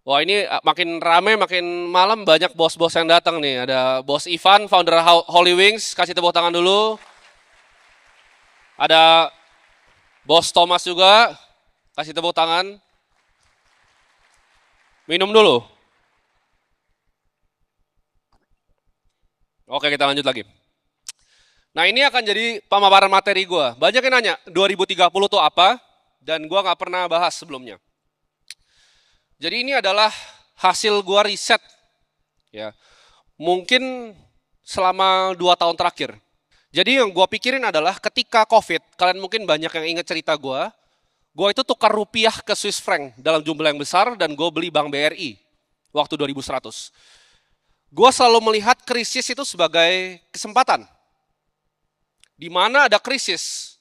Wah ini makin rame, makin malam banyak bos-bos yang datang nih. Ada bos Ivan, founder Holy Wings, kasih tepuk tangan dulu. Ada bos Thomas juga, kasih tepuk tangan. Minum dulu. Oke kita lanjut lagi. Nah ini akan jadi pemaparan materi gue. Banyak yang nanya 2030 tuh apa, dan gue nggak pernah bahas sebelumnya. Jadi ini adalah hasil gue riset, ya mungkin selama 2 tahun terakhir. Jadi yang gue pikirin adalah ketika COVID, kalian mungkin banyak yang ingat cerita gue itu tukar rupiah ke Swiss franc dalam jumlah yang besar dan gue beli Bank BRI waktu 2100. Gue selalu melihat krisis itu sebagai kesempatan. Di mana ada krisis,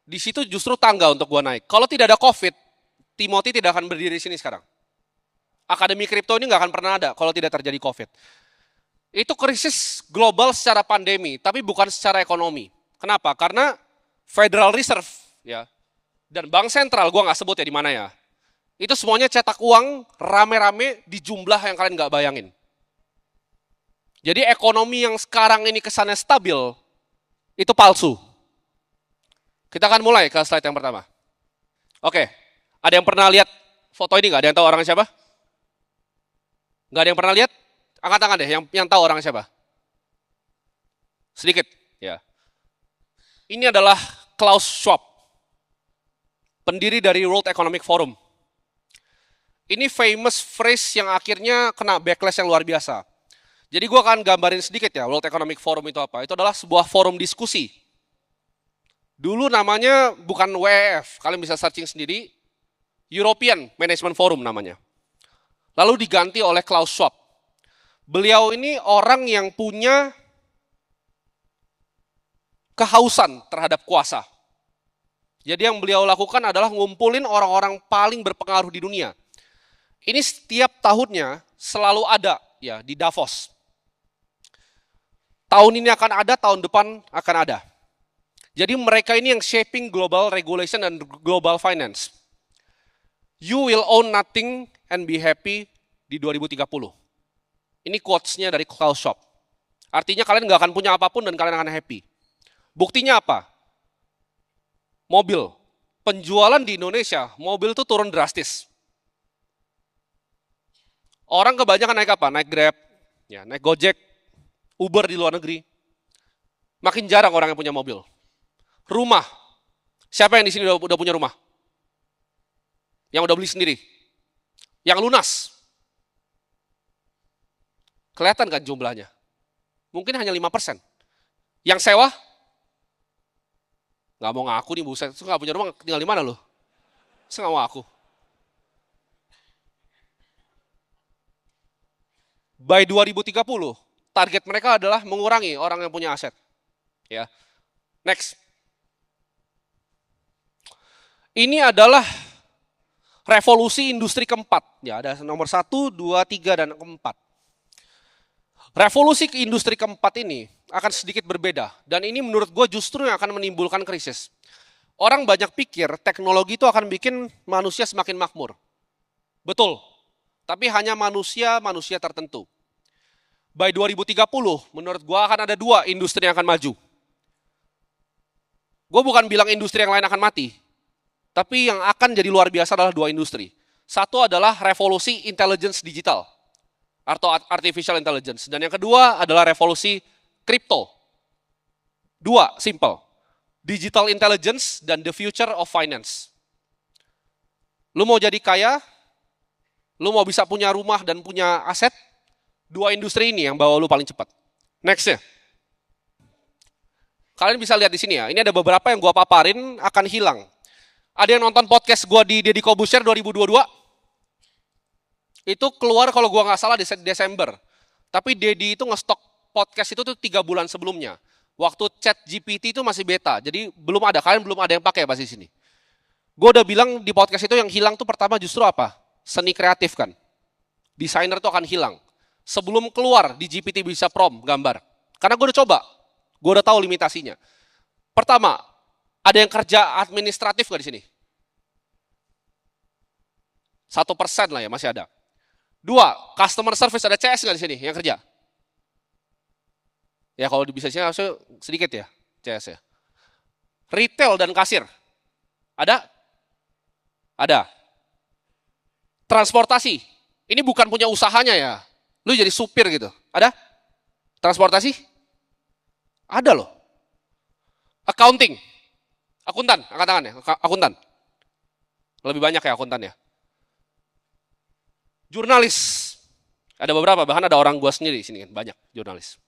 di situ justru tangga untuk gue naik. Kalau tidak ada COVID, Timothy tidak akan berdiri di sini sekarang. Akademi kripto ini nggak akan pernah ada kalau tidak terjadi COVID. Itu krisis global secara pandemi, tapi bukan secara ekonomi. Kenapa? Karena Federal Reserve ya dan bank sentral, gue nggak sebut ya di mana ya, itu semuanya cetak uang rame-rame di jumlah yang kalian nggak bayangin. Jadi ekonomi yang sekarang ini kesannya stabil, itu palsu. Kita akan mulai ke slide yang pertama. Oke, ada yang pernah lihat foto ini nggak? Ada yang tahu orangnya siapa? Nggak ada yang pernah lihat? Angkat tangan deh, yang tahu orangnya siapa? Sedikit, ya. Ini adalah Klaus Schwab, pendiri dari World Economic Forum. Ini famous phrase yang akhirnya kena backlash yang luar biasa. Jadi gue akan gambarin sedikit ya, World Economic Forum itu apa. Itu adalah sebuah forum diskusi. Dulu namanya bukan WEF, kalian bisa searching sendiri, European Management Forum namanya. Lalu diganti oleh Klaus Schwab. Beliau ini orang yang punya kehausan terhadap kuasa. Jadi yang beliau lakukan adalah ngumpulin orang-orang paling berpengaruh di dunia. Ini setiap tahunnya selalu ada ya di Davos. Tahun ini akan ada, tahun depan akan ada. Jadi mereka ini yang shaping global regulation dan global finance. You will own nothing and be happy di 2030. Ini quotes-nya dari Klaus Schwab. Artinya kalian nggak akan punya apapun dan kalian akan happy. Buktinya apa? Mobil. Penjualan di Indonesia, mobil itu turun drastis. Orang kebanyakan naik apa? Naik Grab, ya, naik Gojek, Uber di luar negeri. Makin jarang orang yang punya mobil. Rumah. Siapa yang di sini udah punya rumah? Yang udah beli sendiri? Yang lunas? Kelihatan kan jumlahnya? Mungkin hanya 5%. Yang sewa? Nggak mau ngaku nih, buset. Itu nggak punya rumah, tinggal di mana loh? Saya nggak mau ngaku. By 2030, target mereka adalah mengurangi orang yang punya aset. Ya. Next. Ini adalah revolusi industri keempat. Ya, ada nomor 1, 2, 3, dan keempat. Revolusi ke industri keempat ini akan sedikit berbeda. Dan ini menurut gue justru yang akan menimbulkan krisis. Orang banyak pikir teknologi itu akan bikin manusia semakin makmur. Betul. Tapi hanya manusia tertentu. By 2030, menurut gue akan ada 2 industri yang akan maju. Gue bukan bilang industri yang lain akan mati. Tapi yang akan jadi luar biasa adalah 2 industri. Satu adalah revolusi intelligence digital atau artificial intelligence. Dan yang kedua adalah revolusi kripto. 2, simple. Digital intelligence dan the future of finance. Lu mau jadi kaya, lu mau bisa punya rumah dan punya aset, 2 industri ini yang bawa lu paling cepat. Nextnya. Kalian bisa lihat di sini ya, ini ada beberapa yang gua paparin akan hilang. Ada yang nonton podcast gua di Deddy Corbuzier 2022? Itu keluar kalau gua nggak salah di Desember. Tapi Deddy itu ngestok podcast itu tuh 3 bulan sebelumnya. Waktu chat GPT itu masih beta, jadi belum ada, kalian belum ada yang pakai pasti sini. Gue udah bilang di podcast itu yang hilang tuh pertama justru apa? Seni kreatif kan. Desainer tuh akan hilang. Sebelum keluar di GPT bisa prompt gambar. Karena gue udah coba, gue udah tahu limitasinya. Pertama, ada yang kerja administratif gak di sini? 1% lah ya masih ada. 2, customer service, ada CS nggak di sini yang kerja? Ya kalau di bisnisnya harusnya sedikit ya, CS ya. Retail dan kasir, ada? Ada. Transportasi, ini bukan punya usahanya ya, lu jadi supir gitu, ada? Transportasi? Ada loh. Accounting, akuntan, angkat tangan ya, akuntan. Lebih banyak ya akuntan ya. Jurnalis, ada beberapa, bahkan ada orang gua sendiri di sini kan, banyak jurnalis.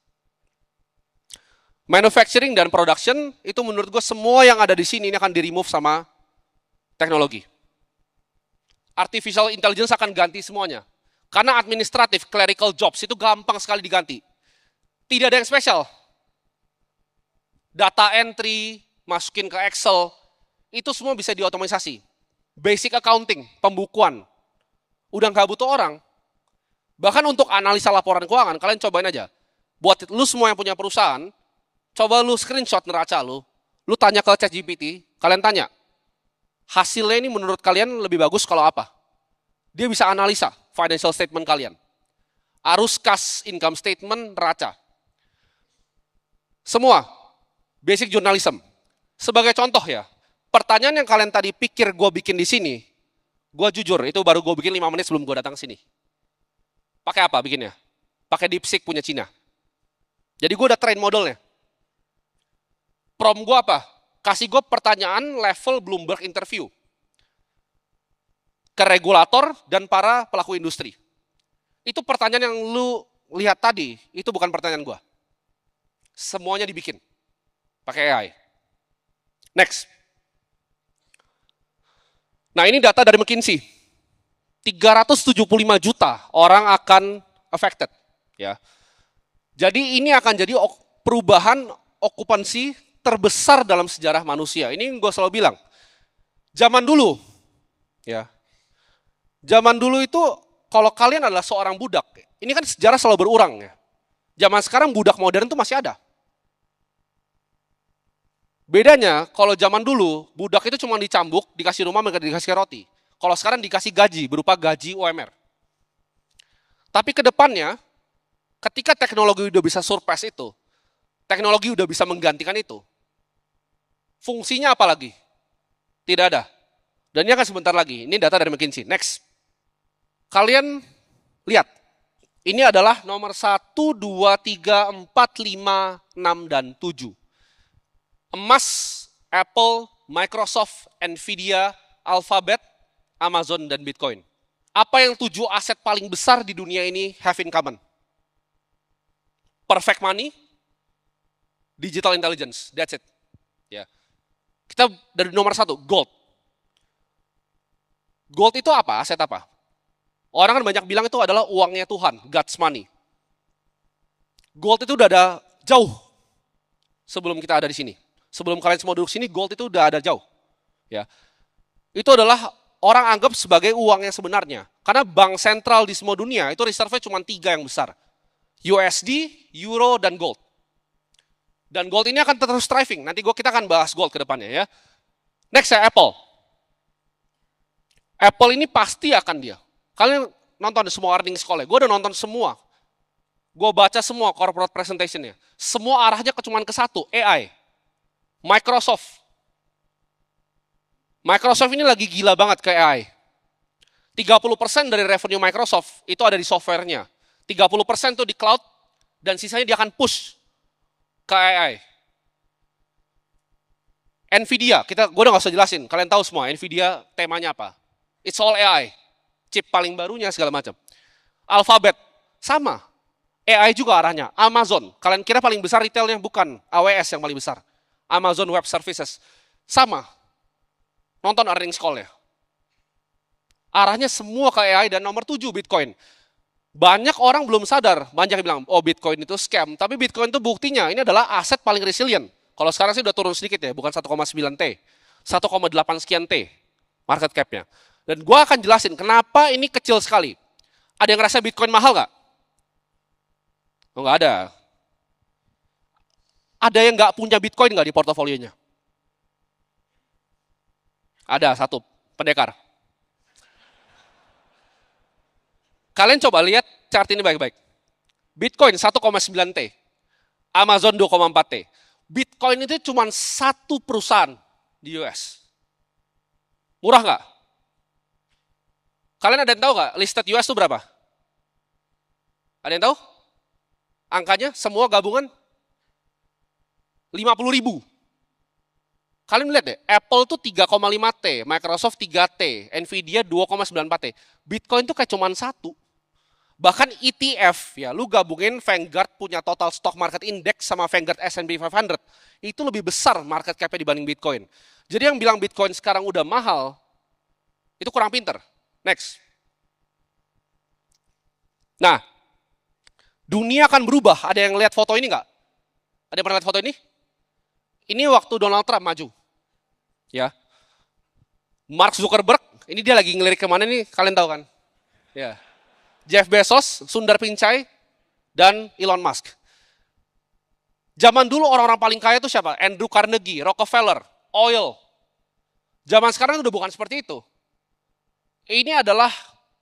Manufacturing dan production, itu menurut gue semua yang ada di sini ini akan di-remove sama teknologi. Artificial intelligence akan ganti semuanya. Karena administratif, clerical jobs itu gampang sekali diganti. Tidak ada yang spesial. Data entry, masukin ke Excel, itu semua bisa diotomatisasi. Basic accounting, pembukuan, udah nggak butuh orang. Bahkan untuk analisa laporan keuangan, kalian cobain aja. Buat lu semua yang punya perusahaan, coba lu screenshot neraca lu tanya ke ChatGPT, kalian tanya, hasilnya ini menurut kalian lebih bagus kalau apa? Dia bisa analisa financial statement kalian. Arus kas, income statement, neraca. Semua, basic journalism. Sebagai contoh ya, pertanyaan yang kalian tadi pikir gue bikin di sini, gue jujur, itu baru gue bikin 5 menit sebelum gue datang ke sini. Pakai apa bikinnya? Pakai DeepSeek punya Cina. Jadi gue udah train modelnya. Prompt gue apa? Kasih gue pertanyaan level Bloomberg interview ke regulator dan para pelaku industri. Itu pertanyaan yang lu lihat tadi, itu bukan pertanyaan gue. Semuanya dibikin pakai AI. Next. Nah ini data dari McKinsey. 375 juta orang akan affected. Ya. Jadi ini akan jadi perubahan okupansi terbesar dalam sejarah manusia. Ini gue selalu bilang, zaman dulu, ya, zaman dulu itu kalau kalian adalah seorang budak, ini kan sejarah selalu berurang ya. Zaman sekarang budak modern itu masih ada. Bedanya kalau zaman dulu budak itu cuma dicambuk, dikasih rumah, dikasih roti. Kalau sekarang dikasih gaji berupa gaji UMR. Tapi ke depannya, ketika teknologi udah bisa surpass itu, teknologi udah bisa menggantikan itu, fungsinya apa lagi? Tidak ada. Dan ini akan sebentar lagi. Ini data dari McKinsey. Next. Kalian lihat. Ini adalah nomor 1, 2, 3, 4, 5, 6, dan 7. Emas, Apple, Microsoft, Nvidia, Alphabet, Amazon, dan Bitcoin. Apa yang 7 aset paling besar di dunia ini have in common? Perfect money, digital intelligence, that's it. Ya. Kita dari nomor 1, gold. Gold itu apa? Aset apa? Orang kan banyak bilang itu adalah uangnya Tuhan, God's money. Gold itu udah ada jauh sebelum kita ada di sini. Sebelum kalian semua duduk sini, gold itu udah ada jauh. Ya. Itu adalah orang anggap sebagai uang yang sebenarnya. Karena bank sentral di semua dunia itu reserve-nya cuma 3 yang besar. USD, Euro, dan Gold. Dan Gold ini akan terus thriving. Nanti kita akan bahas Gold ke depannya ya. Next ya Apple. Apple ini pasti akan dia. Kalian nonton semua earnings call-nya. Gue udah nonton semua. Gue baca semua corporate presentation-nya. Semua arahnya cuma ke satu, AI. Microsoft. Microsoft ini lagi gila banget ke AI. 30% dari revenue Microsoft itu ada di software-nya. 30% itu di cloud, dan sisanya dia akan push ke AI. Nvidia, gue udah gak usah jelasin, kalian tahu semua, Nvidia temanya apa. It's all AI. Chip paling barunya segala macam. Alphabet, sama. AI juga arahnya. Amazon, kalian kira paling besar retailnya? Bukan, AWS yang paling besar. Amazon Web Services, sama. Nonton earnings call-nya. Arahnya semua ke AI, dan nomor 7 Bitcoin. Banyak orang belum sadar, banyak yang bilang, oh Bitcoin itu scam. Tapi Bitcoin itu buktinya, ini adalah aset paling resilient. Kalau sekarang sih udah turun sedikit ya, bukan 1,9 T. 1,8 sekian T market cap-nya. Dan gue akan jelasin kenapa ini kecil sekali. Ada yang ngerasa Bitcoin mahal nggak? Oh nggak ada. Ada yang nggak punya Bitcoin nggak di portofolionya? Ada, satu, pendekar. Kalian coba lihat chart ini baik-baik. Bitcoin 1,9 T. Amazon 2,4 T. Bitcoin itu cuma satu perusahaan di US. Murah nggak? Kalian ada yang tahu nggak listed US itu berapa? Ada yang tahu? Angkanya semua gabungan 50.000. Kalian lihat deh, Apple tuh 3,5 T, Microsoft 3 T, Nvidia 2,94 T. Bitcoin tuh kayak cuman satu. Bahkan ETF, ya, lu gabungin Vanguard punya total stock market index sama Vanguard S&P 500, itu lebih besar market cap-nya dibanding Bitcoin. Jadi yang bilang Bitcoin sekarang udah mahal, itu kurang pinter. Next. Nah, dunia akan berubah. Ada yang lihat foto ini nggak? Ada yang pernah lihat foto ini? Ini waktu Donald Trump maju. Ya. Mark Zuckerberg, ini dia lagi ngelirik kemana nih, kalian tahu kan? Ya. Jeff Bezos, Sundar Pichai, dan Elon Musk. Zaman dulu orang-orang paling kaya itu siapa? Andrew Carnegie, Rockefeller, oil. Zaman sekarang udah bukan seperti itu. Ini adalah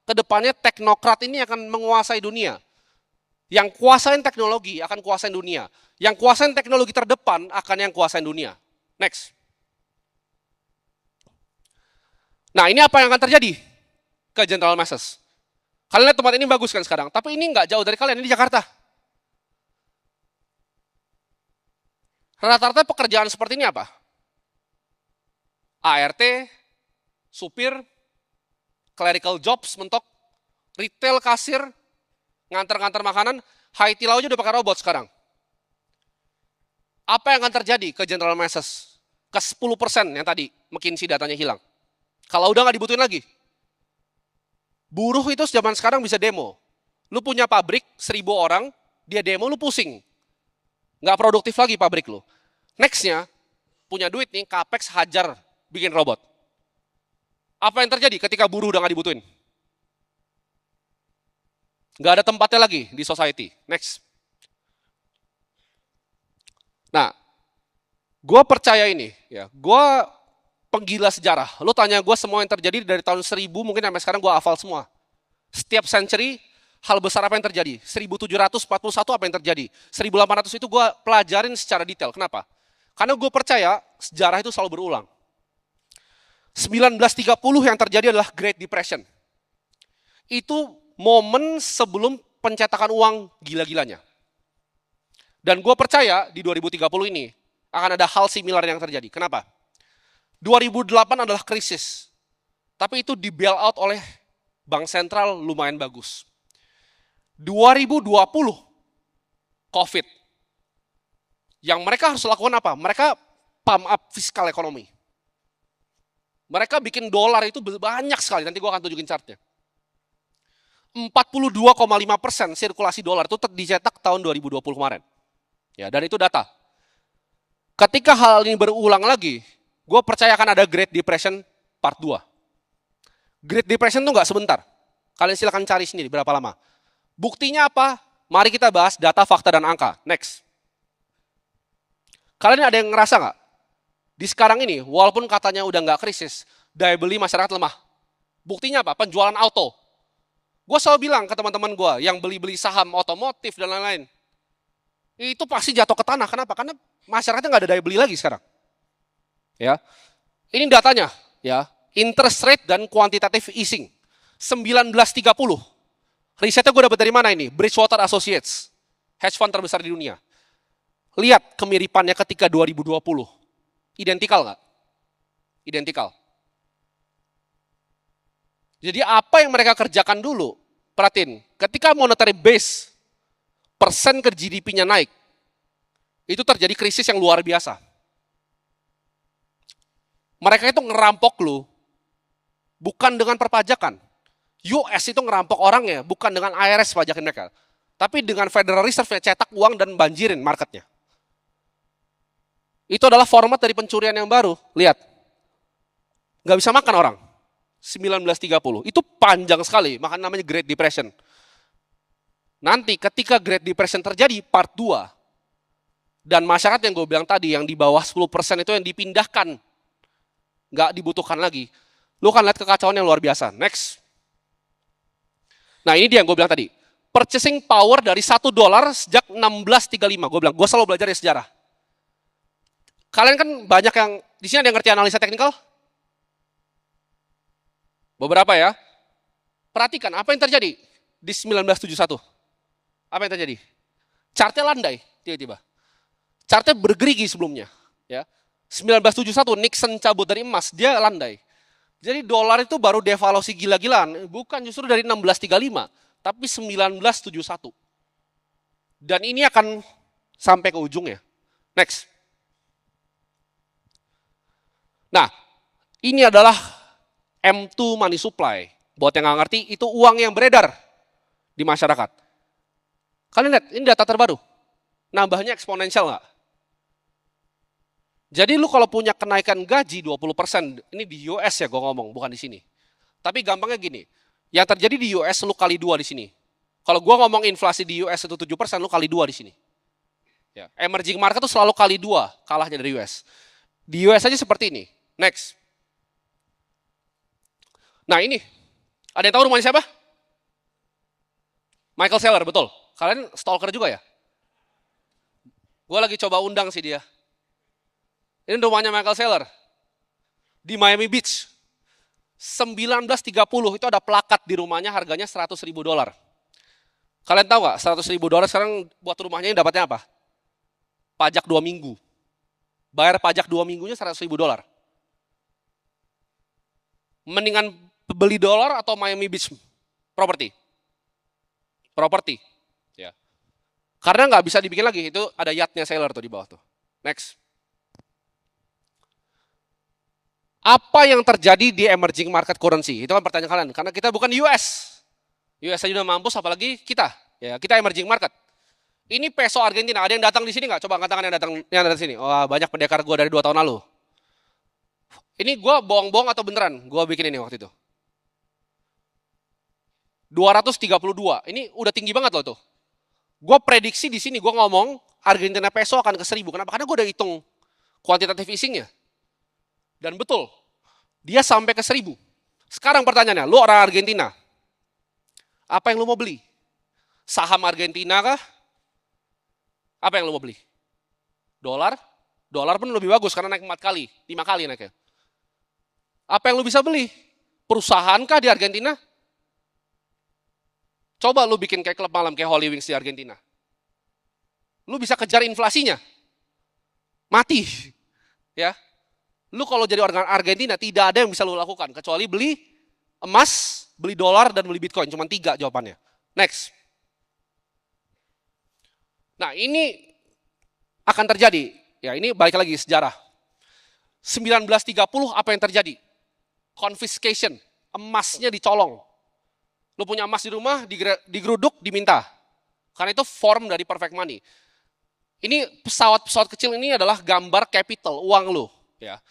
kedepannya teknokrat ini akan menguasai dunia. Yang kuasain teknologi akan kuasain dunia. Yang kuasain teknologi terdepan akan yang kuasain dunia. Next. Nah, ini apa yang akan terjadi ke General Masses? Kalian lihat tempat ini bagus kan sekarang, tapi ini nggak jauh dari kalian, ini di Jakarta. Rata-rata pekerjaan seperti ini apa? ART, supir, clerical jobs, mentok, retail, kasir, ngantar-ngantar makanan, Haiti aja udah pakai robot sekarang. Apa yang akan terjadi ke General Masses? Ke 10% yang tadi McKinsey datanya hilang. Kalau udah nggak dibutuhin lagi. Buruh itu zaman sekarang bisa demo. Lu punya pabrik 1.000 orang, dia demo, lu pusing. Nggak produktif lagi pabrik lu. Nextnya, punya duit nih, capex hajar bikin robot. Apa yang terjadi ketika buruh udah nggak dibutuhin? Nggak ada tempatnya lagi di society. Next. Nah, gue percaya ini, ya, gue penggila sejarah. Lo tanya gue semua yang terjadi dari tahun 1000 mungkin sampai sekarang gue hafal semua. Setiap century hal besar apa yang terjadi. 1741 apa yang terjadi. 1800 itu gue pelajarin secara detail. Kenapa? Karena gue percaya sejarah itu selalu berulang. 1930 yang terjadi adalah Great Depression. Itu momen sebelum pencetakan uang gila-gilanya. Dan gue percaya di 2030 ini akan ada hal similar yang terjadi. Kenapa? 2008 adalah krisis, tapi itu di bail out oleh bank sentral lumayan bagus. 2020, COVID. Yang mereka harus lakukan apa? Mereka pump up fiskal ekonomi. Mereka bikin dolar itu banyak sekali, nanti gue akan tunjukin chartnya. 42,5% sirkulasi dolar itu dicetak tahun 2020 kemarin. Ya, dan itu data. Ketika hal ini berulang lagi, gue percaya akan ada Great Depression part 2. Great Depression itu nggak sebentar. Kalian silakan cari sendiri berapa lama. Buktinya apa? Mari kita bahas data, fakta, dan angka. Next. Kalian ada yang ngerasa nggak? Di sekarang ini, walaupun katanya udah nggak krisis, daya beli masyarakat lemah. Buktinya apa? Penjualan auto. Gue selalu bilang ke teman-teman gue yang beli-beli saham otomotif dan lain-lain. Itu pasti jatuh ke tanah. Kenapa? Karena masyarakatnya nggak ada daya beli lagi sekarang. Ya, ini datanya, ya, interest rate dan quantitative easing. 1930. Risetnya gue dapat dari mana ini? Bridgewater Associates, hedge fund terbesar di dunia. Lihat kemiripannya ketika 2020. Identikal nggak? Identikal. Jadi apa yang mereka kerjakan dulu? Perhatiin, ketika monetary base, persen ke GDP-nya naik, itu terjadi krisis yang luar biasa. Mereka itu ngerampok lu, bukan dengan perpajakan. US itu ngerampok orangnya, bukan dengan IRS pajakin mereka. Tapi dengan Federal Reserve cetak uang dan banjirin marketnya. Itu adalah format dari pencurian yang baru. Lihat, nggak bisa makan orang. 1930, itu panjang sekali, makanya namanya Great Depression. Nanti ketika Great Depression terjadi, part 2, dan masyarakat yang gue bilang tadi, yang di bawah 10% itu yang dipindahkan, nggak dibutuhkan lagi. Lu kan lihat kekacauan yang luar biasa. Next. Nah ini dia yang gue bilang tadi. Purchasing power dari $1 sejak 1635. Gue bilang, gue selalu belajar dari sejarah. Kalian kan banyak yang, di sini ada yang ngerti analisa teknikal? Beberapa ya. Perhatikan apa yang terjadi di 1971. Apa yang terjadi? Chartnya landai tiba-tiba. Chartnya bergerigi sebelumnya. Ya. 1971 Nixon cabut dari emas, dia landai. Jadi dolar itu baru devaluasi gila-gilaan, bukan justru dari 1635, tapi 1971. Dan ini akan sampai ke ujungnya. Next. Nah, ini adalah M2 money supply. Buat yang nggak ngerti, itu uang yang beredar di masyarakat. Kalian lihat, ini data terbaru. Nambahnya eksponensial nggak? Jadi lu kalau punya kenaikan gaji 20%, ini di US ya gue ngomong, bukan di sini. Tapi gampangnya gini, yang terjadi di US lu kali 2 di sini. Kalau gue ngomong inflasi di US itu 7%, lu kali 2 di sini. Ya, emerging market itu selalu kali 2 kalahnya dari US. Di US aja seperti ini. Next. Nah ini, ada yang tahu rumahnya siapa? Michael Saylor, betul. Kalian stalker juga ya? Gue lagi coba undang sih dia. Ini rumahnya Michael Saylor di Miami Beach. 1930 itu ada plakat di rumahnya harganya $100.000. Kalian tahu nggak $100.000 sekarang buat rumahnya ini dapatnya apa? Pajak 2 minggu. Bayar pajak 2 minggunya $100.000. Mendingan beli dolar atau Miami Beach property? Property. Ya. Karena nggak bisa dibikin lagi, itu ada yachtnya Saylor tuh di bawah tuh. Next. Apa yang terjadi di emerging market currency? Itu kan pertanyaan kalian. Karena kita bukan US. US aja udah mampus, apalagi kita. Ya, kita emerging market. Ini peso Argentina. Ada yang datang di sini nggak? Coba angkat tangan yang datang di sini. Oh, banyak pendekar gue dari 2 tahun lalu. Ini gue bohong-bohong atau beneran? Gue bikin ini waktu itu. 232. Ini udah tinggi banget loh tuh. Gue prediksi di sini, gue ngomong Argentina peso akan ke 1.000. Kenapa? Karena gue udah hitung kuantitatif easingnya. Dan betul, dia sampai ke 1.000. Sekarang pertanyaannya, lu orang Argentina, apa yang lu mau beli? Saham Argentina kah? Apa yang lu mau beli? Dolar? Dolar pun lebih bagus karena naik 4 kali, 5 kali naiknya. Apa yang lu bisa beli? Perusahaan kah di Argentina? Coba lu bikin kayak klub malam kayak Holy Wings di Argentina. Lu bisa kejar inflasinya. Mati. Ya. Lu kalau jadi orang Argentina tidak ada yang bisa lu lakukan kecuali beli emas, beli dolar dan beli Bitcoin. Cuma 3 jawabannya. Next. Nah, ini akan terjadi. Ya, ini balik lagi sejarah. 1930 apa yang terjadi? Confiscation, emasnya dicolong. Lu punya emas di rumah, digeruduk, diminta. Karena itu form dari perfect money. Ini pesawat-pesawat kecil ini adalah gambar capital, uang lu. Ya.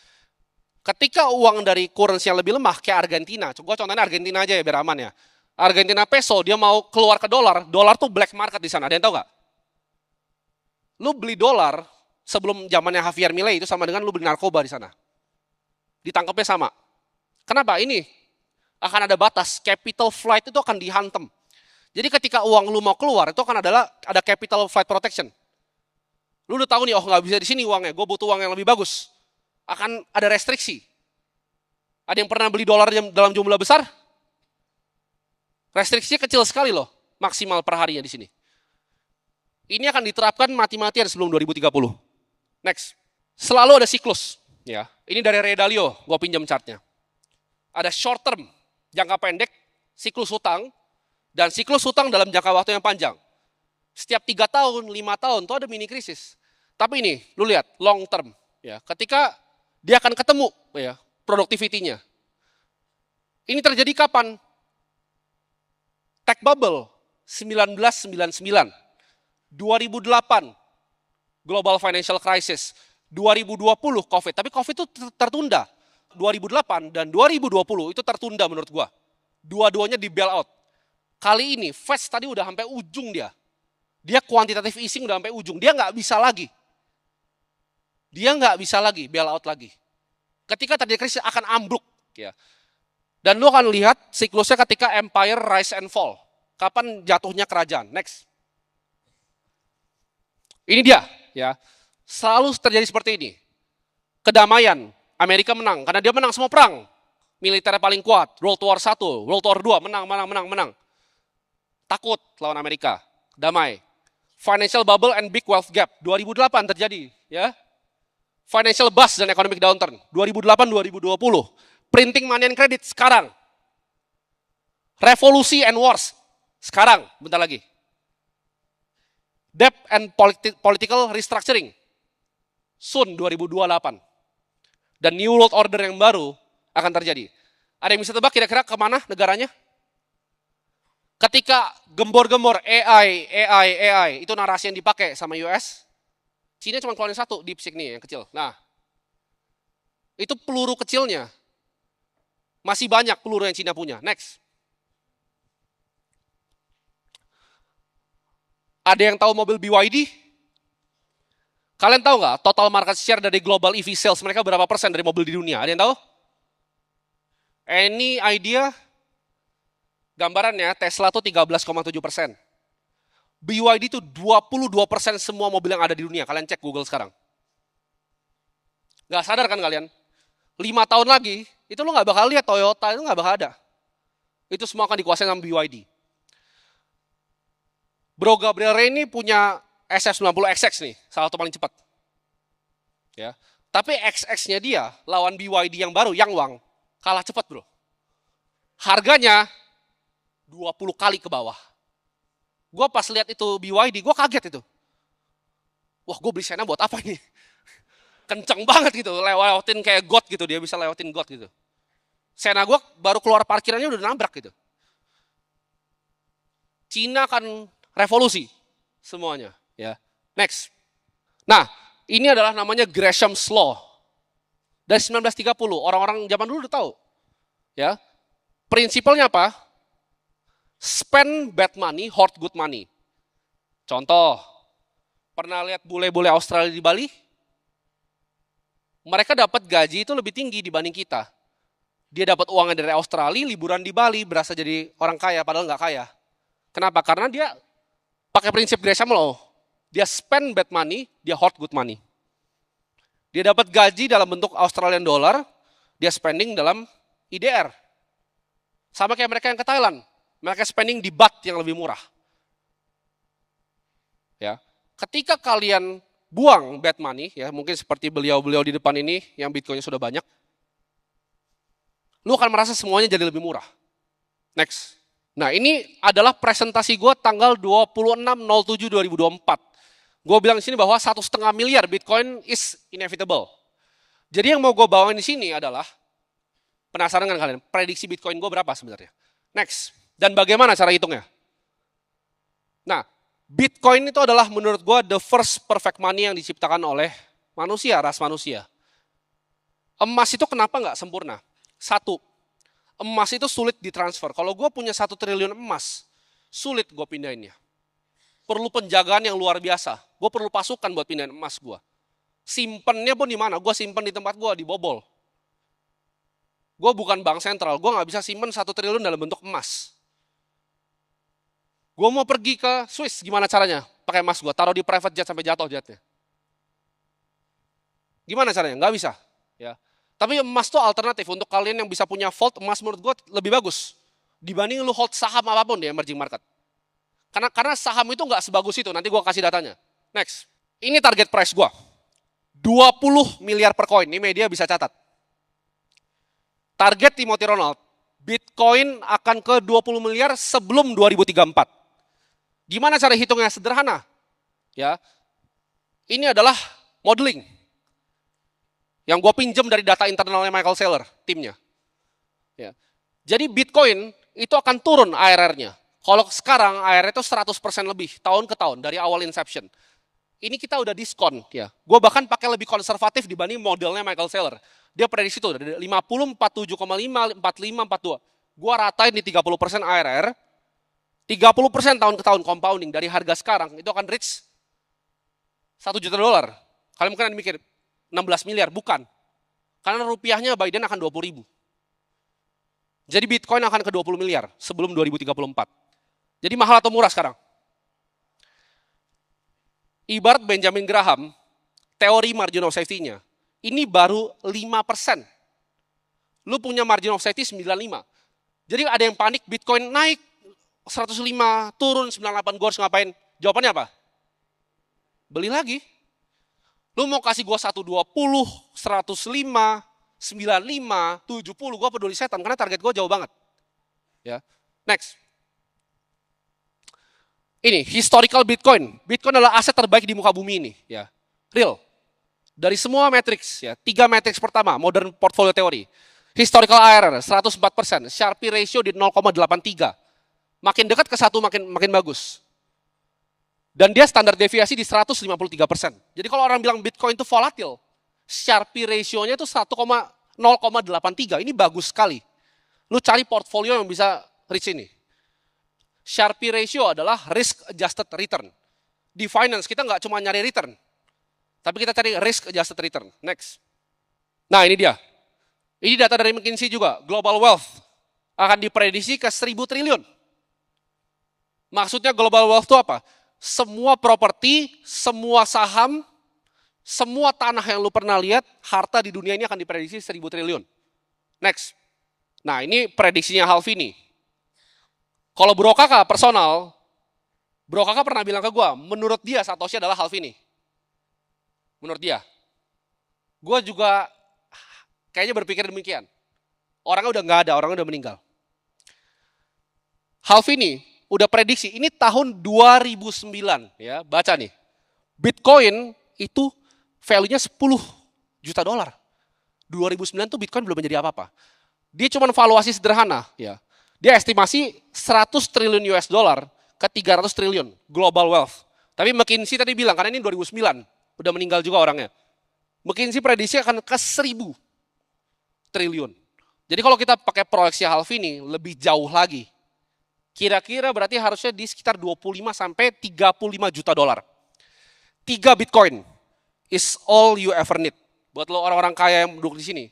Ketika uang dari currency yang lebih lemah, kayak Argentina, gue contohnya Argentina aja ya biar aman ya. Argentina peso, dia mau keluar ke dolar, dolar tuh black market di sana, ada yang tahu nggak? Lu beli dolar sebelum zamannya Javier Milei itu sama dengan lu beli narkoba di sana. Ditangkapnya sama. Kenapa? Ini akan ada batas, capital flight itu akan dihantam. Jadi ketika uang lu mau keluar, itu akan ada capital flight protection. Lu udah tahu nih, oh nggak bisa di sini uangnya, gue butuh uang yang lebih bagus. Akan ada restriksi. Ada yang pernah beli dolar dalam jumlah besar? Restriksinya kecil sekali loh, maksimal per harinya di sini. Ini akan diterapkan mati-matian sebelum 2030. Next. Selalu ada siklus. Ya, ini dari Ray Dalio, gue pinjam chartnya. Ada short term, jangka pendek, siklus hutang, dan siklus hutang dalam jangka waktu yang panjang. Setiap 3 tahun, 5 tahun, itu ada mini krisis. Tapi ini, lu lihat, long term. Ya, ketika dia akan ketemu ya, produktivitinya. Ini terjadi kapan? Tech bubble 1999, 2008 global financial crisis, 2020 COVID. Tapi COVID itu tertunda. 2008 dan 2020 itu tertunda menurut gua. Dua-duanya di bail out. Kali ini Fed tadi udah sampai ujung dia. Dia quantitative easing udah sampai ujung. Dia nggak bisa lagi. Dia nggak bisa lagi bail out lagi. Ketika terjadi krisis akan ambruk. Ya. Dan lu akan lihat siklusnya ketika empire rise and fall. Kapan jatuhnya kerajaan? Next. Ini dia, ya. Selalu terjadi seperti ini. Kedamaian, Amerika menang karena dia menang semua perang. Militernya paling kuat, World War I, World War II, menang. Takut lawan Amerika, damai. Financial bubble and big wealth gap, 2008 terjadi, ya. Financial bust dan economic downturn, 2008-2020. Printing money and credit sekarang. Revolusi and wars, sekarang, bentar lagi. Debt and political restructuring, soon 2028. Dan New World Order yang baru akan terjadi. Ada yang bisa tebak kira-kira kemana negaranya? Ketika gembor-gembor AI, itu narasi yang dipakai sama US, Cina cuma keluarin satu, DeepSeek nih yang kecil. Nah, itu peluru kecilnya. Masih banyak peluru yang Cina punya. Next. Ada yang tahu mobil BYD? Kalian tahu nggak total market share dari global EV sales mereka berapa persen dari mobil di dunia? Ada yang tahu? Any idea? Gambarannya Tesla tuh 13,7%. BYD itu 22% semua mobil yang ada di dunia. Kalian cek Google sekarang. Nggak sadar kan kalian? 5 tahun lagi, itu lo nggak bakal lihat Toyota, itu nggak bakal ada. Itu semua akan dikuasai sama BYD. Bro Gabriel Ray ini punya SF90XX nih, salah satu paling cepat. Ya. Tapi XX-nya dia lawan BYD yang baru, Yangwang, kalah cepat bro. Harganya 20 kali ke bawah. Gue pas lihat itu BYD, gue kaget itu. Wah gue beli Sena buat apa ini? Kenceng banget gitu, lewatin kayak God gitu, dia bisa lewatin God gitu. Sena gue baru keluar parkirannya udah nabrak gitu. Cina kan revolusi semuanya. Ya, next. Nah, ini adalah namanya Gresham's Law. Dari 1930, orang-orang zaman dulu udah tahu. Ya, prinsipalnya apa? Spend bad money, hoard good money. Contoh, pernah lihat bule-bule Australia di Bali? Mereka dapat gaji itu lebih tinggi dibanding kita. Dia dapat uangnya dari Australia, liburan di Bali, berasa jadi orang kaya, padahal nggak kaya. Kenapa? Karena dia pakai prinsip Gresham Law. Dia spend bad money, dia hoard good money. Dia dapat gaji dalam bentuk Australian dollar, dia spending dalam IDR. Sama kayak mereka yang ke Thailand. Mereka spending di baht yang lebih murah. Ya, ketika kalian buang bad money, ya mungkin seperti beliau-beliau di depan ini yang Bitcoinnya sudah banyak, lu akan merasa semuanya jadi lebih murah. Next. Nah ini adalah presentasi gue tanggal 26/07/2024. Gue bilang di sini bahwa 1,5 miliar Bitcoin is inevitable. Jadi yang mau gue bawain di sini adalah, penasaran kan kalian, prediksi Bitcoin gue berapa sebenarnya? Next. Dan bagaimana cara hitungnya? Nah, Bitcoin itu adalah menurut gue the first perfect money yang diciptakan oleh manusia, ras manusia. Emas itu kenapa nggak sempurna? Satu, emas itu sulit ditransfer. Kalau gue punya 1 triliun emas, sulit gue pindahinnya. Perlu penjagaan yang luar biasa. Gue perlu pasukan buat pindahin emas gue. Simpennya pun di mana? Gue simpen di tempat gue, dibobol. Gue bukan bank sentral, gue nggak bisa simpen 1 triliun dalam bentuk emas. Gue mau pergi ke Swiss, gimana caranya? Pakai emas gue, taruh di private jet sampai jatuh jetnya. Gimana caranya? Nggak bisa. Ya. Tapi emas itu alternatif untuk kalian yang bisa punya vault, emas menurut gue lebih bagus dibanding lu hold saham apapun di emerging market. Karena saham itu nggak sebagus itu, nanti gue kasih datanya. Next, ini target price gue. 20 miliar per koin, ini media bisa catat. Target Timothy Ronald, Bitcoin akan ke 20 miliar sebelum 2034. Gimana cara hitungnya? Sederhana. Ya, ini adalah modeling. Yang gue pinjam dari data internalnya Michael Saylor, timnya. Ya. Jadi Bitcoin itu akan turun ARR-nya. Kalau sekarang ARR itu 100% lebih, tahun ke tahun, dari awal inception. Ini kita udah diskon. Ya. Gue bahkan pakai lebih konservatif dibanding modelnya Michael Saylor. Dia prediksi itu dari 50, 47,5, 45, 42. Gue ratain di 30% ARR, 30% tahun ke tahun compounding dari harga sekarang, itu akan reach $1 juta. Kalian mungkin ada mikir, 16 miliar, bukan. Karena rupiahnya Biden akan 20.000. Jadi Bitcoin akan ke 20 miliar sebelum 2034. Jadi mahal atau murah sekarang? Ibarat Benjamin Graham, teori margin of safety-nya, ini baru 5%. Lu punya margin of safety 95. Jadi ada yang panik, Bitcoin naik 105, turun 98, gue harus ngapain? Jawabannya apa? Beli lagi. Lu mau kasih gue 120, 105, 95, 70, gue peduli setan, karena target gue jauh banget. Ya, next. Ini historical Bitcoin. Bitcoin adalah aset terbaik di muka bumi ini, ya. Real. Dari semua matrix, ya. 3 matrix pertama, modern portfolio theory. Historical ARR 104%, Sharpe ratio di 0,83. Makin dekat ke 1 makin bagus. Dan dia standar deviasi di 153%. Jadi kalau orang bilang Bitcoin itu volatil, Sharpe ratio-nya itu 0,83. Ini bagus sekali. Lu cari portfolio yang bisa reach ini. Sharpe ratio adalah risk adjusted return. Di finance kita nggak cuma nyari return, tapi kita cari risk adjusted return. Next. Nah ini dia. Ini data dari McKinsey juga. Global wealth akan diprediksi ke 1.000 triliun. Maksudnya global wealth itu apa? Semua properti, semua saham, semua tanah yang lu pernah lihat, harta di dunia ini akan diprediksi 1.000 triliun. Next. Nah ini prediksinya Halvini. Kalau Bro Kakak personal, Bro Kakak pernah bilang ke gue, menurut dia Satoshi adalah Halvini. Menurut dia. Gue juga kayaknya berpikir demikian. Orangnya udah nggak ada, orangnya udah meninggal. Halvini udah prediksi, ini tahun 2009, ya baca nih. Bitcoin itu value-nya 10 juta dolar. 2009 tuh Bitcoin belum menjadi apa-apa. Dia cuma valuasi sederhana, ya. Dia estimasi 100 triliun US dollar ke 300 triliun global wealth. Tapi McKinsey tadi bilang, karena ini 2009, udah meninggal juga orangnya. McKinsey prediksi akan ke 1.000 triliun. Jadi kalau kita pakai proyeksi Halvini lebih jauh lagi. Kira-kira berarti harusnya di sekitar 25 sampai 35 juta dolar. 3 Bitcoin is all you ever need. Buat lo orang-orang kaya yang duduk di sini,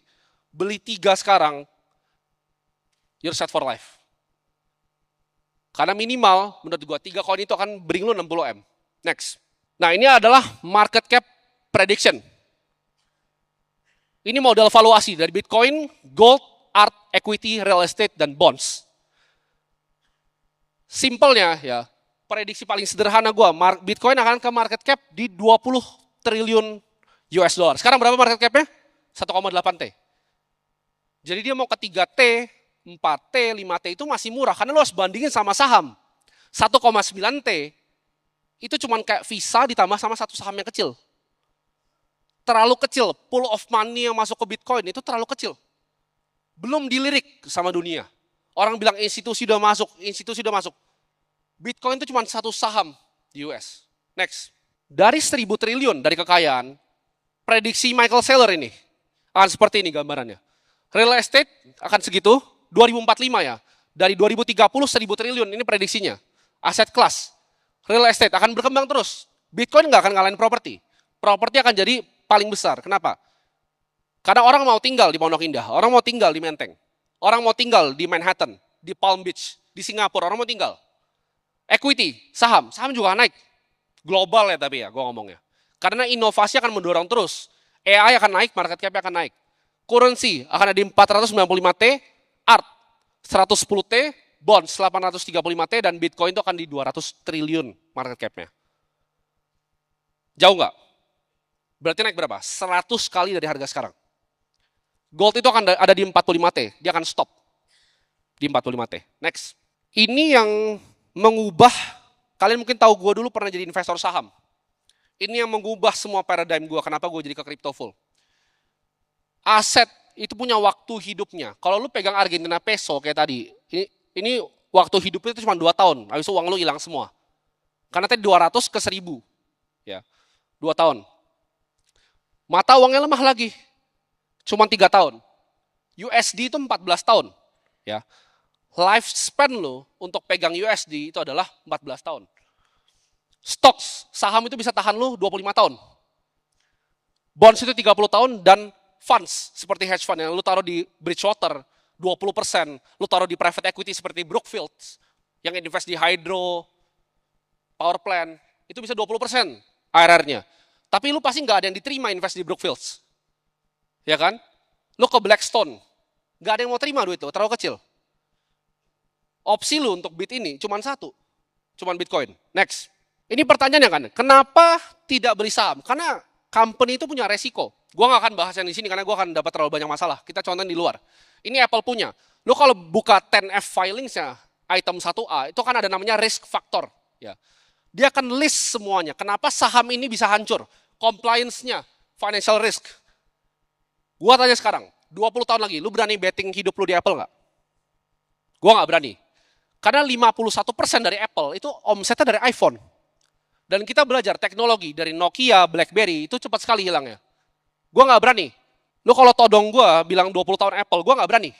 beli 3 sekarang, you're set for life. Karena minimal, menurut gua 3 koin itu akan bring lu 60 M. Next. Nah ini adalah market cap prediction. Ini model valuasi dari Bitcoin, gold, art, equity, real estate, dan bonds. Simpelnya ya, prediksi paling sederhana gua, Bitcoin akan ke market cap di 20 triliun US dollar. Sekarang berapa market cap-nya? 1,8 T. Jadi dia mau ke 3 T, 4T, 5T itu masih murah, karena lo harus bandingin sama saham. 1,9 T, itu cuma kayak Visa ditambah sama satu saham yang kecil. Terlalu kecil, pool of money yang masuk ke Bitcoin itu terlalu kecil. Belum dilirik sama dunia. Orang bilang institusi udah masuk. Bitcoin itu cuma satu saham di US. Next. Dari 1.000 triliun dari kekayaan, prediksi Michael Saylor ini akan seperti ini gambarannya. Real estate akan segitu, 2045 ya. Dari 2030 1.000 triliun, ini prediksinya. Aset kelas. Real estate akan berkembang terus. Bitcoin nggak akan ngalahin properti. Properti akan jadi paling besar. Kenapa? Karena orang mau tinggal di Pondok Indah, orang mau tinggal di Menteng, orang mau tinggal di Manhattan, di Palm Beach, di Singapura, orang mau tinggal. Equity, saham juga naik. Global ya tapi ya, gue ngomongnya. Karena inovasi akan mendorong terus. AI akan naik, market cap akan naik. Currency akan ada di 495 T, art 110 T, bonds 835 T, dan Bitcoin itu akan di 200 triliun market cap-nya. Jauh nggak? Berarti naik berapa? 100 kali dari harga sekarang. Gold itu akan ada di 45 T, dia akan stop di 45 T. Next. Ini yang mengubah, kalian mungkin tahu gue dulu pernah jadi investor saham. Ini yang mengubah semua paradigm gue, kenapa gue jadi ke crypto full. Aset itu punya waktu hidupnya. Kalau lu pegang Argentina peso kayak tadi, ini waktu hidupnya itu cuma 2 tahun, habis itu uang lu hilang semua. Karena tadi 200 ke 1.000, ya, 2 tahun. Mata uangnya lemah lagi, cuma 3 tahun. USD itu 14 tahun, ya. Lifespan lu untuk pegang USD itu adalah 14 tahun. Stocks, saham itu bisa tahan lu 25 tahun. Bonds itu 30 tahun, dan funds seperti hedge fund yang lu taruh di Bridgewater 20%, lu taruh di private equity seperti Brookfield yang invest di hydro, power plant, itu bisa 20% IRR-nya. Tapi lu pasti nggak ada yang diterima invest di Brookfields. Ya kan? Lu ke Blackstone, nggak ada yang mau terima duit itu, terlalu kecil. Opsi lu untuk bid ini cuma satu, cuma Bitcoin. Next. Ini pertanyaannya kan, kenapa tidak beli saham? Karena company itu punya resiko. Gua nggak akan bahas yang di sini karena gua akan dapat terlalu banyak masalah. Kita contohin di luar. Ini Apple punya. Lu kalau buka 10F filings-nya, item 1A, itu kan ada namanya risk factor. Ya. Dia akan list semuanya. Kenapa saham ini bisa hancur? Compliance-nya, financial risk. Gua tanya sekarang, 20 tahun lagi, lu berani betting hidup lu di Apple nggak? Gua nggak berani. Karena 51% dari Apple itu omsetnya dari iPhone. Dan kita belajar teknologi dari Nokia, BlackBerry, itu cepat sekali hilangnya. Gue nggak berani. Lu kalau todong gue bilang 20 tahun Apple, gue nggak berani.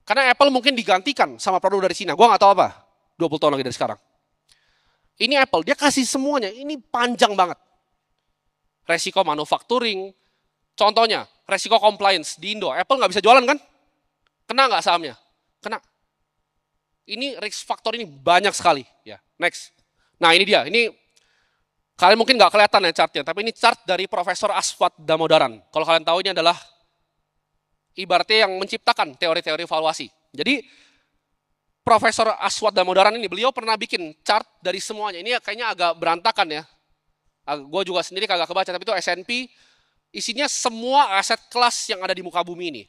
Karena Apple mungkin digantikan sama produk dari Cina. Gue nggak tahu apa. 20 tahun lagi dari sekarang. Ini Apple, dia kasih semuanya. Ini panjang banget. Resiko manufacturing. Contohnya, resiko compliance di Indo. Apple nggak bisa jualan kan? Kena nggak sahamnya? Kena. Ini risk factor ini banyak sekali. Ya, next. Nah ini dia, ini kalian mungkin nggak kelihatan ya chartnya, tapi ini chart dari Profesor Aswath Damodaran. Kalau kalian tahu ini adalah ibaratnya yang menciptakan teori-teori valuasi. Jadi Profesor Aswath Damodaran ini, beliau pernah bikin chart dari semuanya. Ini kayaknya agak berantakan ya. Gue juga sendiri kagak kebaca, tapi itu S&P, isinya semua aset kelas yang ada di muka bumi ini.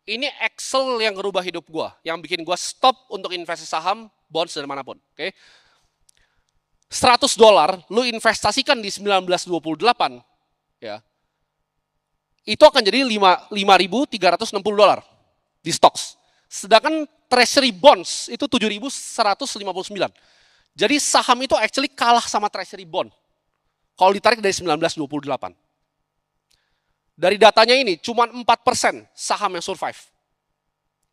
Ini Excel yang ngerubah hidup gue, yang bikin gue stop untuk investasi saham, bonds, dan manapun. Oke. $100 lu investasikan di 1928 ya. Itu akan jadi $5.360 di stocks. Sedangkan treasury bonds itu 7.159. Jadi saham itu actually kalah sama treasury bond. Kalau ditarik dari 1928. Dari datanya ini cuma 4% saham yang survive.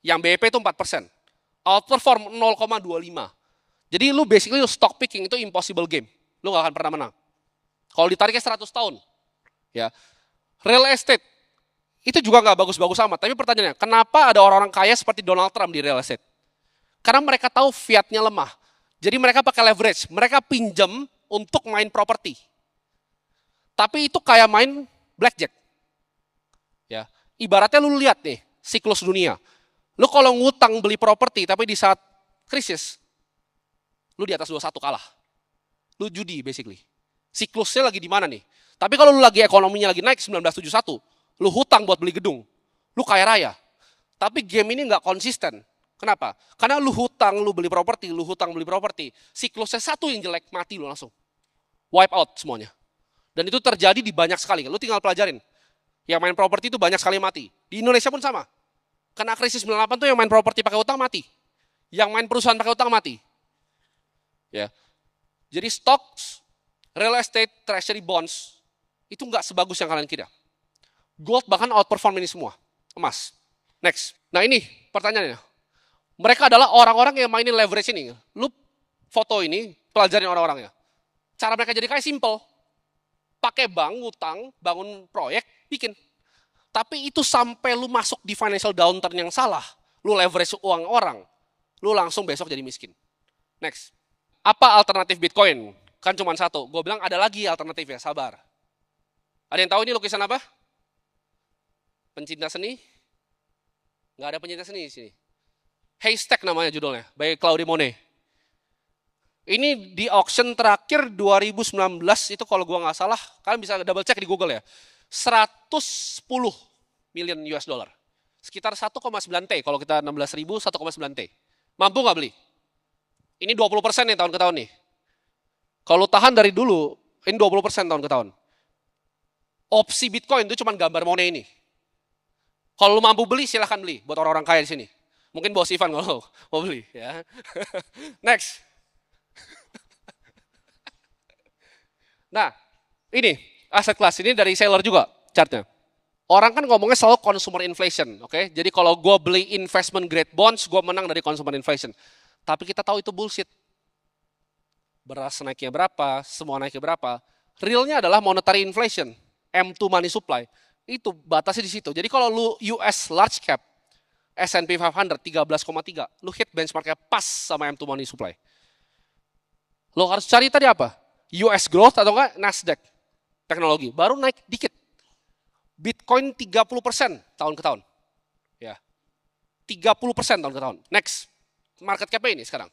Yang BEP itu 4%. Outperform 0,25. Jadi lu basically stock picking itu impossible game. Lu gak akan pernah menang. Kalau ditariknya 100 tahun. Ya. Real estate. Itu juga gak bagus-bagus amat. Tapi pertanyaannya, kenapa ada orang-orang kaya seperti Donald Trump di real estate? Karena mereka tahu fiatnya lemah. Jadi mereka pakai leverage. Mereka pinjam untuk main properti. Tapi itu kayak main blackjack. Ya. Ibaratnya lu lihat nih, siklus dunia. Lu kalau ngutang beli properti, tapi di saat krisis, lu di atas 21 kalah. Lu judi basically. Siklusnya lagi di mana nih? Tapi kalau lu lagi ekonominya lagi naik 1971, lu hutang buat beli gedung, lu kaya raya. Tapi game ini nggak konsisten. Kenapa? Karena lu hutang, lu beli properti, lu hutang beli properti. Siklusnya satu yang jelek, mati lu langsung. Wipe out semuanya. Dan itu terjadi di banyak sekali. Lu tinggal pelajarin. Yang main properti itu banyak sekali mati. Di Indonesia pun sama. Kena krisis 98 tuh yang main properti pakai utang mati. Yang main perusahaan pakai utang mati. Ya. Jadi stocks, real estate, treasury bonds itu nggak sebagus yang kalian kira. Gold bahkan outperform ini semua. Emas. Next. Nah ini pertanyaannya. Mereka adalah orang-orang yang mainin leverage ini. Lu foto ini, pelajarin orang-orangnya. Cara mereka jadi kaya simple. Pakai bank, ngutang, bangun proyek, bikin. Tapi itu sampai lu masuk di financial downturn yang salah. Lu leverage uang orang. Lu langsung besok jadi miskin. Next. Apa alternatif Bitcoin? Kan cuma satu. Gue bilang ada lagi alternatifnya, sabar. Ada yang tahu ini lukisan apa? Pencinta seni? Nggak ada pencinta seni di sini. Haystack namanya judulnya, by Claude Monet. Ini di auction terakhir 2019 itu kalau gue nggak salah, kalian bisa double check di Google ya. 110 million US dollar. Sekitar 1,9 T, kalau kita 16.000, 1,9 T. Mampu nggak beli? Ini 20% nih tahun ke tahun nih. Kalau tahan dari dulu, ini 20% tahun ke tahun. Opsi Bitcoin itu cuma gambar Monet ini. Kalau lu mampu beli, silahkan beli buat orang-orang kaya di sini. Mungkin bos Ivan kalau mau beli. Ya. Next. Nah, ini aset kelas ini dari Saylor juga chartnya. Orang kan ngomongnya selalu consumer inflation, oke? Jadi kalau gue beli investment grade bonds, gue menang dari consumer inflation. Tapi kita tahu itu bullshit. Beras naiknya berapa, semua naiknya berapa. Realnya adalah monetary inflation, M2 money supply. Itu batasnya di situ. Jadi kalau lu US large cap, S&P 500 13,3. Lu hit benchmarknya pas sama M2 money supply. Lo harus cari tadi apa? US growth atau enggak Nasdaq teknologi. Baru naik dikit. Bitcoin 30% tahun ke tahun. Ya. 30% tahun ke tahun. Next. Market cap ini sekarang.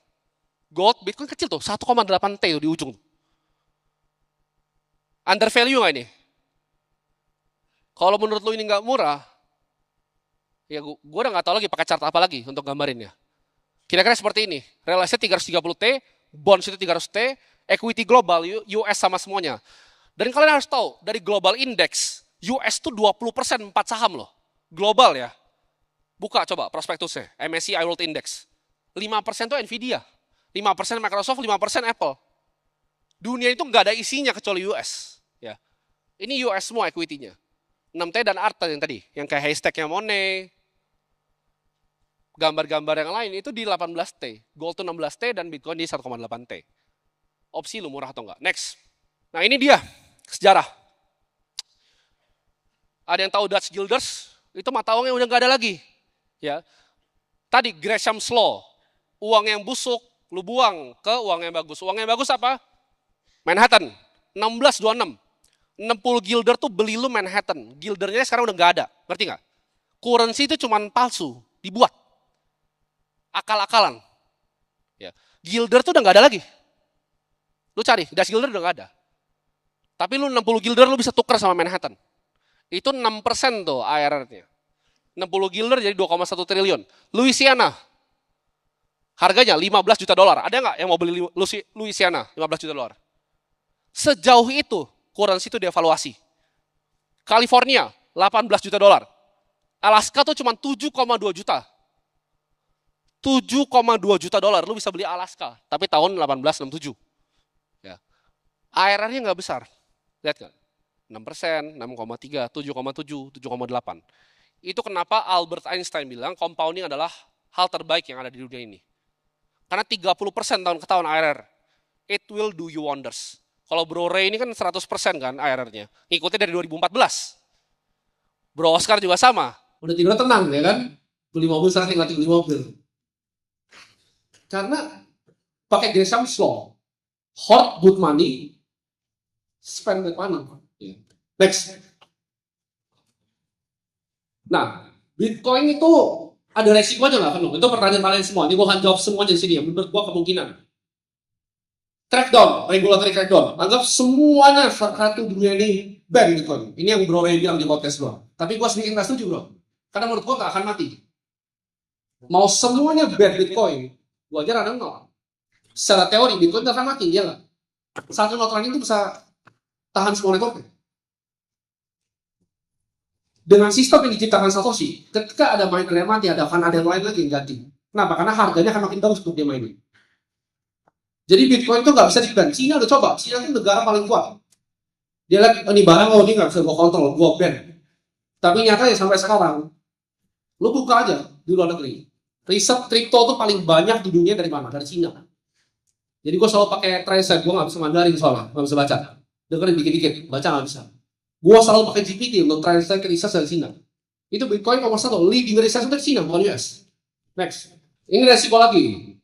Gold, Bitcoin kecil tuh, 1,8 T di ujung. Under value nggak ini? Kalau menurut lu ini nggak murah, ya gue udah nggak tahu lagi pakai chart apa lagi untuk gambarinnya. Kira-kira seperti ini. Real estate 330 T, bonds itu 300 T, equity global, US sama semuanya. Dan kalian harus tahu, dari global index, US tuh 20% 4 saham loh. Global ya. Buka coba prospektusnya, MSCI World Index. 5% tuh Nvidia, 5% Microsoft, 5% Apple. Dunia itu nggak ada isinya kecuali US. Ya. Ini US semua equity-nya. 6T dan ART yang tadi, yang kayak hashtagnya Monet, gambar-gambar yang lain itu di 18T. Gold tuh 16T dan Bitcoin di 1,8T. Opsi lu murah atau enggak. Next. Nah ini dia, sejarah. Ada yang tahu Dutch Guilders? Itu mata uangnya udah nggak ada lagi. Ya. Tadi Gresham's Law, uang yang busuk, lu buang ke uang yang bagus. Uang yang bagus apa? Manhattan, 1626. 60 guilder tuh beli lu Manhattan. Guildernya sekarang udah nggak ada. Ngerti nggak? Currency itu cuma palsu, dibuat. Akal-akalan. Ya. Guilder tuh udah nggak ada lagi. Lu cari, Dutch Guilder udah nggak ada. Tapi lu 60 guilder lu bisa tukar sama Manhattan. Itu 6% tuh ARR-nya. 60 guilder jadi 2,1 triliun. Louisiana. Harganya 15 juta dolar. Ada nggak yang mau beli Louisiana 15 juta dolar? Sejauh itu, currency itu devaluasi. California, 18 juta dolar. Alaska tuh cuma 7,2 juta. 7,2 juta dolar, lu bisa beli Alaska. Tapi tahun 1867. Ya. ARR-nya nggak besar. Lihat nggak? 6%, 6,3, 7,7, 7,8. Itu kenapa Albert Einstein bilang compounding adalah hal terbaik yang ada di dunia ini. Karena 30% tahun ke tahun ARR. It will do you wonders. Kalau Bro Ray ini kan 100% kan ARR-nya. Ngikutnya dari 2014. Bro Oscar juga sama. Udah tidur tenang ya kan. Beli mobil sekarang tinggal beli mobil. Karena pakai Gresham's Law. Hoard good money, spend good money. Next. Nah, Bitcoin itu ada resikonya nggak kan? Itu pertanyaan kalian semua. Ini gue akan jawab semuanya di sini. Menurut gue kemungkinan. Crackdown, regulatory crackdown. Anggap semuanya satu dunia ini ban Bitcoin. Ini yang Bro Ray bilang di podcast gue. Tapi gue sedikit nggak setuju bro. Karena menurut gue nggak akan mati. Mau semuanya ban Bitcoin, gue aja ada nol. Secara teori Bitcoin nggak akan mati, dia nggak. Satu node running itu bisa tahan semua networknya. Dengan sistem yang diciptakan Satoshi, ketika ada miner yang mati, akan ada yang lain lagi yang ganti. Kenapa? Karena harganya akan makin bagus untuk dia mining. Jadi Bitcoin itu nggak bisa di-ban. China udah coba. China itu negara paling kuat. Dia lihat ini barang, oh ini nggak bisa gue kontrol, gue ban. Tapi nyatanya sampai sekarang, lu buka aja di luar negeri. Riset kripto itu paling banyak di dunia dari mana? Dari China. Jadi gue selalu pakai translate, gue nggak bisa Mandarin soalnya, nggak bisa baca. Dengerin dikit-dikit, baca nggak bisa. Gue selalu pakai GPT untuk translate ke riset dari China. Itu Bitcoin nomor 1, leading research dari China, bukan US. Next. Ini resiko lagi.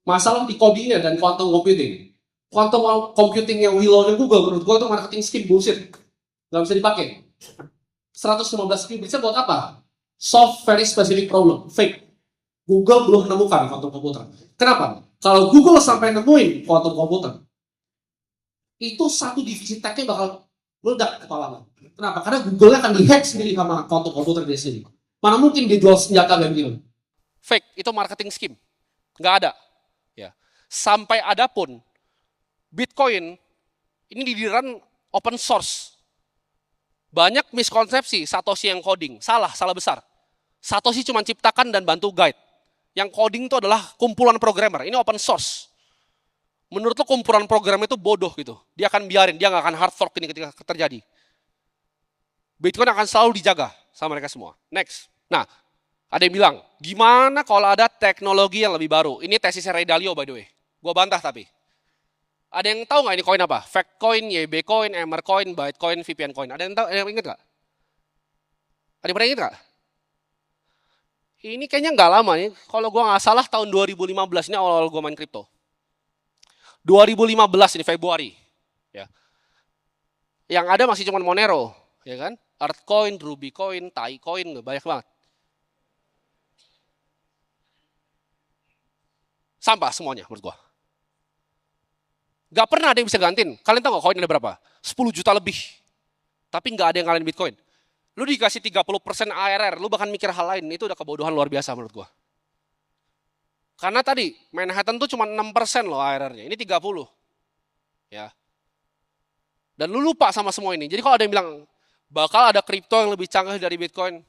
Masalah di codingnya dan quantum computing. Quantum computing yang Willow dan Google, menurut gue itu marketing scheme bullshit. Nggak bisa dipakai. 115 scheme bisa buat apa? Solve very specific problem. Fake. Google belum menemukan quantum computer. Kenapa? Kalau Google sampai nemuin quantum computer, itu satu divisi tech-nya bakal meledak kepala. Kenapa? Karena Google-nya akan dihack sendiri sama quantum computer dia sendiri. Mana mungkin dia jual senjata dan gitu. Fake, itu marketing scheme. Nggak ada. Ya. Sampai ada pun, Bitcoin ini didiran open source. Banyak miskonsepsi Satoshi yang coding. Salah besar. Satoshi cuma ciptakan dan bantu guide. Yang coding itu adalah kumpulan programmer. Ini open source. Menurut lo kumpulan program itu bodoh gitu. Dia akan biarin, dia nggak akan hard fork ini ketika terjadi. Bitcoin akan selalu dijaga sama mereka semua. Next. Nah, ada yang bilang, gimana kalau ada teknologi yang lebih baru? Ini tesisnya Ray Dalio by the way. Gue bantah tapi. Ada yang tahu nggak ini koin apa? Fact coin, YB coin, Emmer coin, Bytecoin, VPN coin. Ada yang tahu? Ada yang ingat nggak? Ada yang pernah ingat nggak? Ini kayaknya nggak lama nih. Kalau gue nggak salah tahun 2015 ini awal-awal gue main kripto. 2015 ini Februari. Ya. Yang ada masih cuma Monero, ya kan? Altcoin, Ruby Coin, Tai Coin, banyak banget. Sampah semuanya menurut gua. Gak pernah ada yang bisa gantiin. Kalian tahu gak koin ada berapa? 10 juta lebih. Tapi gak ada yang ngalahin Bitcoin. Lu dikasih 30% ARR, lu bahkan mikir hal lain, itu udah kebodohan luar biasa menurut gua. Karena tadi Manhattan tuh cuma 6% loh ARR-nya, ini 30. Ya. Dan lu lupa sama semua ini. Jadi kalau ada yang bilang bakal ada kripto yang lebih canggih dari Bitcoin.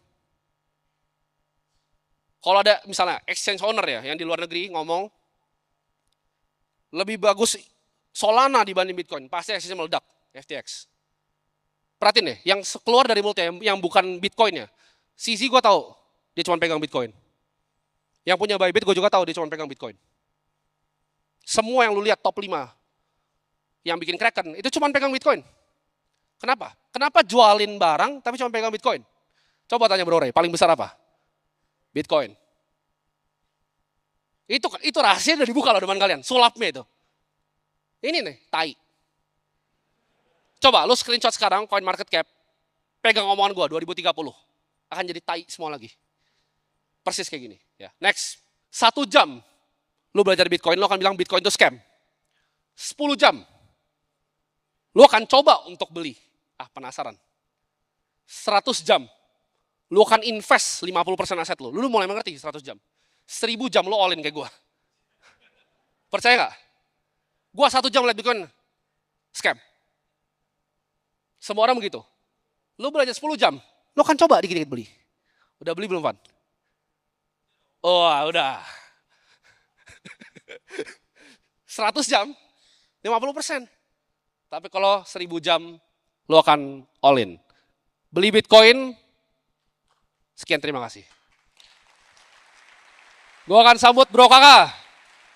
Kalau ada misalnya exchange owner ya yang di luar negeri ngomong lebih bagus Solana dibanding Bitcoin, pasti exchange meledak, FTX. Perhatiin deh, yang keluar dari mulutnya yang bukan Bitcoin ya. CZ gue tahu, dia cuma pegang Bitcoin. Yang punya Bybit gue juga tahu dia cuma pegang Bitcoin. Semua yang lu lihat top 5 yang bikin Kraken itu cuma pegang Bitcoin. Kenapa? Kenapa jualin barang tapi cuma pegang Bitcoin? Coba tanya Bro Ray, paling besar apa? Bitcoin. Itu rahasia udah dibuka loh depan kalian, sulapnya itu. Ini nih, tai. Coba lu screenshot sekarang coin market cap, pegang omongan gua 2030. Akan jadi tai semua lagi. Persis kayak gini. Ya. Next, 1 jam lu belajar Bitcoin, lu akan bilang Bitcoin itu scam. 10 jam, lu akan coba untuk beli. Penasaran. 100 jam, lu akan invest 50% aset lu. Lu mulai mengerti 100 jam. 1000 jam lu all in kayak gua. Percaya gak? Gua 1 jam lihat Bitcoin, scam. Semua orang begitu. Lu belajar 10 jam, lu akan coba dikit-dikit beli. Udah beli belum, Van? Oh, udah. 100 jam, 50%. Tapi kalau 1000 jam, lu akan all in. Beli Bitcoin, sekian terima kasih. Gua akan sambut Bro Kakak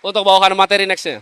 untuk bawakan materi nextnya.